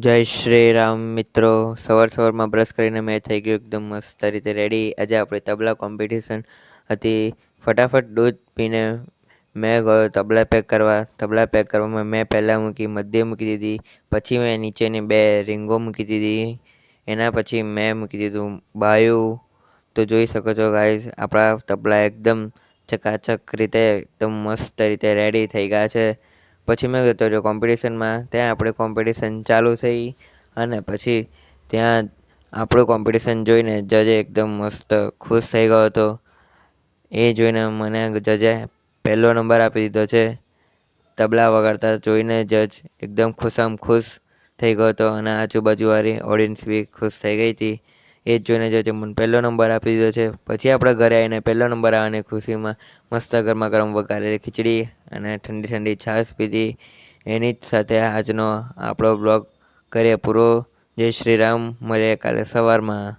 જય શ્રી રામ મિત્રો. સવારમાં બ્રશ કરીને મેં થઈ ગયું એકદમ મસ્ત રીતે રેડી. આજે આપણે તબલા કોમ્પિટિશન હતી. ફટાફટ દૂધ પીને મેં ગયો તબલા પેક કરવામાં મેં પહેલાં મૂકી, મધ્ય મૂકી દીધી, પછી મેં નીચેની 2 રીંગો મૂકી દીધી, એના પછી મેં મૂકી દીધું બાયું. તો જોઈ શકો છો ગાઈઝ, આપણા તબલા એકદમ ચકાચક રીતે એકદમ મસ્ત રીતે રેડી થઈ ગયા છે. પછી મેં જતો રહ્યો કોમ્પિટિશનમાં. ત્યાં આપણે કોમ્પિટિશન ચાલુ થઈ અને પછી ત્યાં આપણું કોમ્પિટિશન જોઈને જજે એકદમ મસ્ત ખુશ થઈ ગયો હતો. એ જોઈને મને જજે પહેલો નંબર આપી દીધો છે. તબલા વગાડતા જોઈને જજ એકદમ ખુશ થઈ ગયો હતો અને આજુબાજુવાળી ઓડિયન્સ બી ખુશ થઈ ગઈ હતી. એ જ જોઈને જજે મને પહેલો નંબર આપી દીધો છે. પછી આપણે ઘરે આવીને પહેલો નંબર આવવાની ખુશીમાં મસ્ત ગરમા ગરમ વઘારેલી ખીચડી અને ઠંડી ઠંડી છાશ પીધી. એની જ સાથે આજનો આપણો બ્લોગ કરીએ પૂરો. જય શ્રી રામ. મળીએ કાલે સવારમાં.